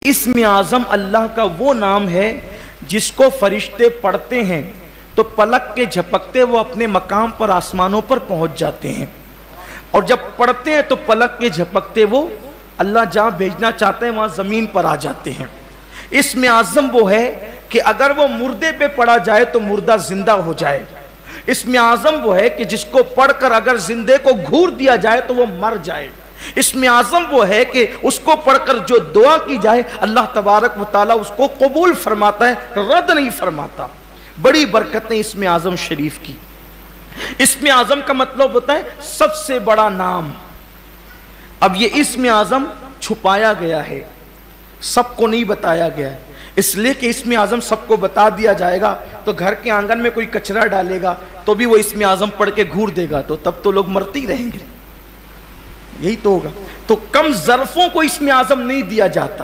اسم اعظم اللہ کا وہ نام ہے جس کو فرشتے پڑھتے ہیں تو پلک کے جھپکتے وہ اپنے مقام پر آسمانوں پر پہنچ جاتے ہیں، اور جب پڑھتے ہیں تو پلک کے جھپکتے وہ اللہ جہاں بھیجنا چاہتے ہیں وہاں زمین پر آ جاتے ہیں۔ اسم اعظم وہ ہے کہ اگر وہ مردے پہ پڑھا جائے تو مردہ زندہ ہو جائے۔ اسم اعظم وہ ہے کہ جس کو پڑھ کر اگر زندے کو گھور دیا جائے تو وہ مر جائے۔ اسم اعظم وہ ہے کہ اس کو پڑھ کر جو دعا کی جائے اللہ تبارک و تعالیٰ اس کو قبول فرماتا ہے، رد نہیں فرماتا۔ بڑی برکتیں اسم اعظم شریف کی۔ اسم اعظم کا مطلب ہوتا ہے سب سے بڑا نام۔ اب یہ اسم اعظم چھپایا گیا ہے، سب کو نہیں بتایا گیا ہے، اس لیے کہ اسم اعظم سب کو بتا دیا جائے گا تو گھر کے آنگن میں کوئی کچرا ڈالے گا تو بھی وہ اسم اعظم پڑھ کے گھور دے گا، تو تب تو لوگ مرتے ہی رہیں گے، یہی تو ہوگا۔ تو کم ظرفوں کو اسم اعظم نہیں دیا جاتا۔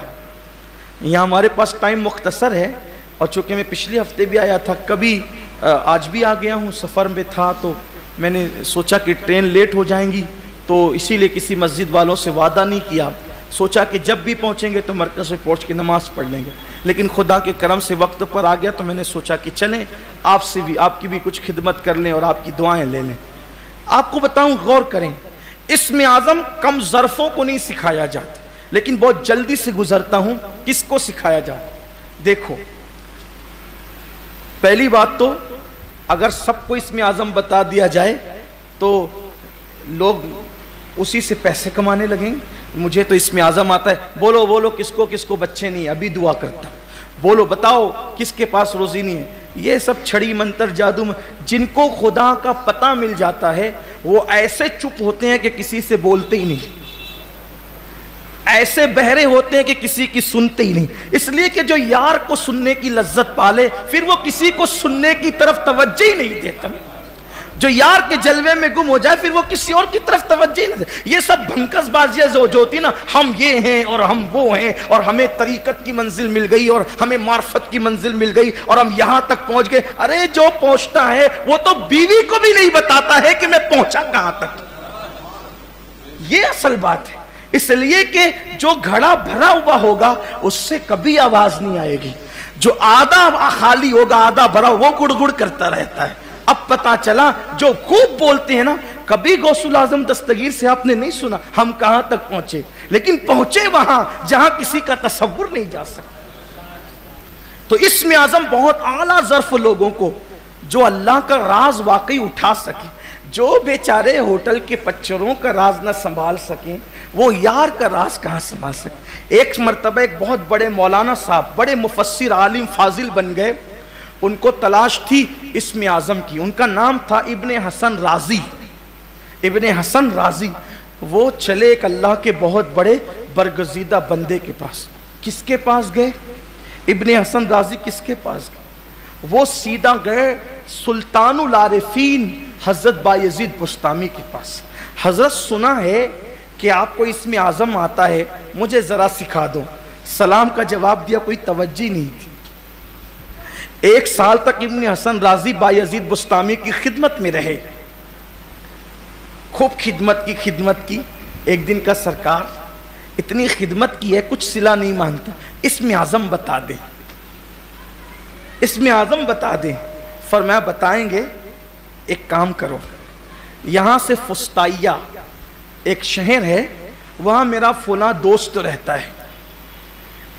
یہاں ہمارے پاس ٹائم مختصر ہے، اور چونکہ میں پچھلے ہفتے بھی آیا تھا، کبھی آج بھی آ گیا ہوں، سفر میں تھا تو میں نے سوچا کہ ٹرین لیٹ ہو جائیں گی، تو اسی لیے کسی مسجد والوں سے وعدہ نہیں کیا، سوچا کہ جب بھی پہنچیں گے تو مرکز میں پہنچ کے نماز پڑھ لیں گے، لیکن خدا کے کرم سے وقت پر آ گیا تو میں نے سوچا کہ چلیں آپ سے بھی، آپ کی بھی کچھ خدمت کر لیں اور آپ کی دعائیں لے لیں۔ آپ کو بتاؤں، غور کریں، اسم اعظم کم ظرفوں کو نہیں سکھایا جاتا، لیکن بہت جلدی سے گزرتا ہوں کس کو سکھایا جاتا۔ دیکھو، پہلی بات تو اگر سب کو اسم اعظم بتا دیا جائے تو لوگ اسی سے پیسے کمانے لگیں۔ مجھے تو اسم اعظم آتا ہے، بولو بولو کس کو بچے نہیں، ابھی دعا کرتا، بولو بتاؤ کس کے پاس روزی نہیں ہے۔ یہ سب چھڑی منتر جادو میں جن کو خدا کا پتہ مل جاتا ہے وہ ایسے چپ ہوتے ہیں کہ کسی سے بولتے ہی نہیں، ایسے بہرے ہوتے ہیں کہ کسی کی سنتے ہی نہیں، اس لیے کہ جو یار کو سننے کی لذت پالے پھر وہ کسی کو سننے کی طرف توجہ ہی نہیں دیتا، جو یار کے جلوے میں گم ہو جائے پھر وہ کسی اور کی طرف توجہ ہی نہیں دیتا۔ یہ سب بھنکس بازیاں جو ہوتی نا، ہم یہ ہیں اور ہم وہ ہیں اور ہمیں طریقت کی منزل مل گئی اور ہمیں معرفت کی منزل مل گئی اور ہم یہاں تک پہنچ گئے۔ ارے جو پہنچتا ہے وہ تو بیوی کو بھی نہیں بتاتا ہے کہ میں پہنچا کہاں تک۔ یہ اصل بات ہے، اس لیے کہ جو گھڑا بھرا ہوا ہوگا اس سے کبھی آواز نہیں آئے گی، جو آدھا خالی ہوگا آدھا بھرا وہ گڑ گڑ کرتا رہتا ہے۔ اب پتا چلا جو خوب بولتے ہیں نا، کبھی غوث الاعظم دستگیر سے آپ نے نہیں سنا ہم کہاں تک پہنچے، لیکن پہنچے وہاں جہاں کسی کا تصور نہیں جا سکتا۔ تو اسم اعظم بہت اعلیٰ ظرف لوگوں کو جو اللہ کا راز واقعی اٹھا سکے، جو بیچارے ہوٹل کے پچروں کا راز نہ سنبھال سکیں وہ یار کا راز کہاں سنبھال سکیں۔ ایک مرتبہ ایک بہت بڑے مولانا صاحب، بڑے مفسر عالم فاضل بن گئے، ان کو تلاش تھی اسم اعظم کی، ان کا نام تھا ابن حسن رازی۔ ابن حسن رازی وہ چلے ایک اللہ کے بہت بڑے برگزیدہ بندے کے پاس۔ کس کے پاس گئے؟ ابن حسن رازی کس کے پاس گئے؟ وہ سیدھا گئے سلطان العارفین حضرت بایزید بستامی کے پاس۔ حضرت سنا ہے کہ آپ کو اسم اعظم آتا ہے، مجھے ذرا سکھا دو۔ سلام کا جواب دیا، کوئی توجہ نہیں تھی۔ 1 سال تک ابن حسن رازی بایزید بستامی کی خدمت میں رہے، خوب خدمت کی۔ ایک دن کا سرکار اتنی خدمت کی ہے کچھ صلہ نہیں مانتا، اسم اعظم بتا دیں، اسم اعظم بتا دیں۔ فرمایا بتائیں گے، ایک کام کرو، یہاں سے فستائیہ ایک شہر ہے، وہاں میرا فلاں دوست رہتا ہے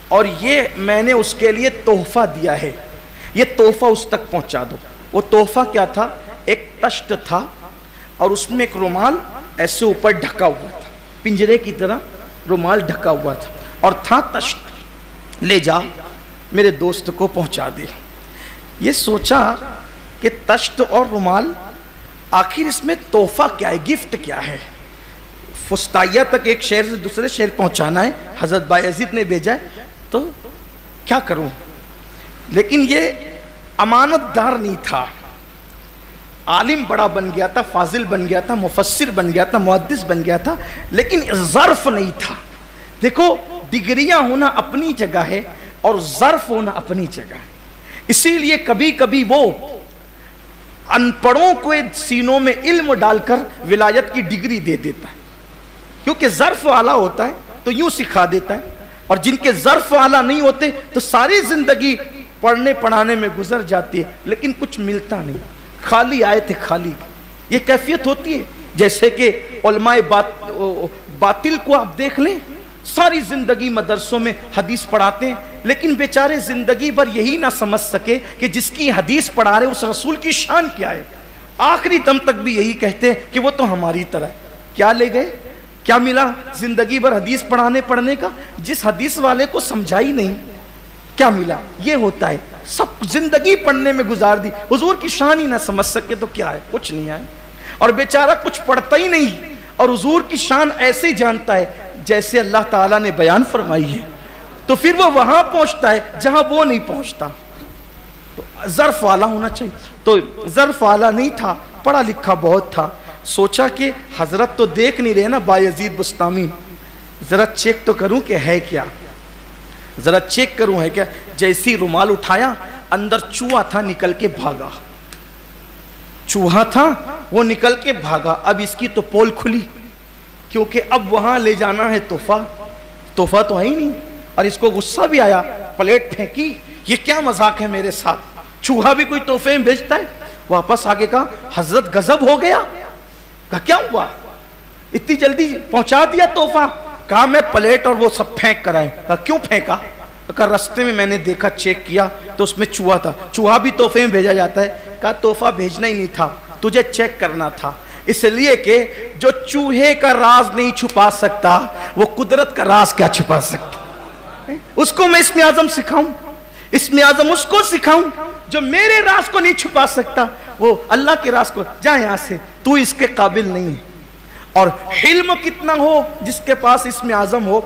اور یہ میں نے اس کے لیے تحفہ دیا ہے، یہ تحفہ اس تک پہنچا دو۔ وہ تحفہ کیا تھا؟ ایک تشت تھا اور اس میں ایک رومال ایسے اوپر ڈھکا ہوا تھا، پنجرے کی طرح رومال ڈھکا ہوا تھا اور تھا تشت، لے جا میرے دوست کو پہنچا دے۔ یہ سوچا کہ تشت اور رومال، آخر اس میں تحفہ کیا ہے، گفٹ کیا ہے؟ فستائیہ تک ایک شہر سے دوسرے شہر پہنچانا ہے، حضرت بایزید نے بھیجا ہے، تو کیا کروں؟ لیکن یہ امانت دار نہیں تھا، عالم بڑا بن گیا تھا، فاضل بن گیا تھا، مفسر بن گیا تھا، محدث بن گیا تھا، لیکن ظرف نہیں تھا۔ دیکھو، ڈگریاں ہونا اپنی جگہ ہے اور ظرف ہونا اپنی جگہ ہے، اسی لیے کبھی کبھی وہ ان پڑھوں کو سینوں میں علم ڈال کر ولایت کی ڈگری دے دیتا ہے، کیونکہ ظرف والا ہوتا ہے تو یوں سکھا دیتا ہے۔ اور جن کے ظرف والا نہیں ہوتے تو ساری زندگی پڑھنے پڑھانے میں گزر جاتی ہے لیکن کچھ ملتا نہیں، خالی آئے تھے خالی. یہ کیفیت ہوتی ہے. جیسے کہ علماء باطل کو آپ دیکھ لیں، ساری زندگی مدرسوں میں حدیث پڑھاتے ہیں لیکن بیچارے زندگی بھر یہی نہ سمجھ سکے کہ جس کی حدیث پڑھا رہے اس رسول کی شان کیا ہے. آخری دم تک بھی یہی کہتے ہیں کہ وہ تو ہماری طرح ہے. کیا لے گئے؟ کیا ملا زندگی بھر حدیث پڑھنے کا؟ جس حدیث والے کو سمجھائی نہیں، کیا ملا؟ یہ ہوتا ہے. سب زندگی پڑھنے میں گزار دی، حضور کی شان ہی نہ سمجھ سکے تو کیا ہے؟ کچھ نہیں ہے. اور بیچارہ کچھ پڑھتا ہی نہیں اور حضور کی شان ایسے ہی جانتا ہے جیسے اللہ تعالیٰ نے بیان فرمائی ہے، تو پھر وہ وہاں پہنچتا ہے جہاں وہ نہیں پہنچتا. تو ظرف والا ہونا چاہیے. تو ظرف والا نہیں تھا، پڑھا لکھا بہت تھا. سوچا کہ حضرت تو دیکھ نہیں رہے نا بایزید بستامی، ذرا چیک تو کروں کہ ہے کیا، ذرا چیک کروں ہے کیا. جیسی رومال اٹھایا اندر چوہا تھا، نکل کے بھاگا. چوہا تھا وہ نکل کے بھاگا. اب اس کی تو پول کھلی کیونکہ اب وہاں لے جانا ہے تحفہ تو ہے ہی نہیں. اور اس کو غصہ بھی آیا، پلیٹ پھینکی، یہ کیا مذاق ہے میرے ساتھ، چوہا بھی کوئی تحفے میں بھیجتا ہے. واپس آگے کہا حضرت غضب ہو گیا. کہا کیا ہوا، اتنی جلدی پہنچا دیا تحفہ؟ کہا میں پلیٹ اور وہ سب پھینک کر آئے. کہا کیوں پھینکا؟ کہا رستے میں نے دیکھا، چیک کیا تو اس میں چوہا تھا. چوہا بھی تحفے میں بھیجا جاتا ہے؟ کہا تحفہ بھیجنا ہی نہیں تھا، تجھے چیک کرنا تھا. اس لیے کہ جو چوہے کا راز نہیں چھپا سکتا وہ قدرت کا راز کیا چھپا سکتا. اس کو میں اسم اعظم سکھاؤں، اسم اعظم اس کو سکھاؤں جو میرے راز کو نہیں چھپا سکتا، وہ اللہ کے راز کو. جا یہاں سے، تو اس کے قابل نہیں ہے. اور علم کتنا ہو جس کے پاس اسم اعظم ہو،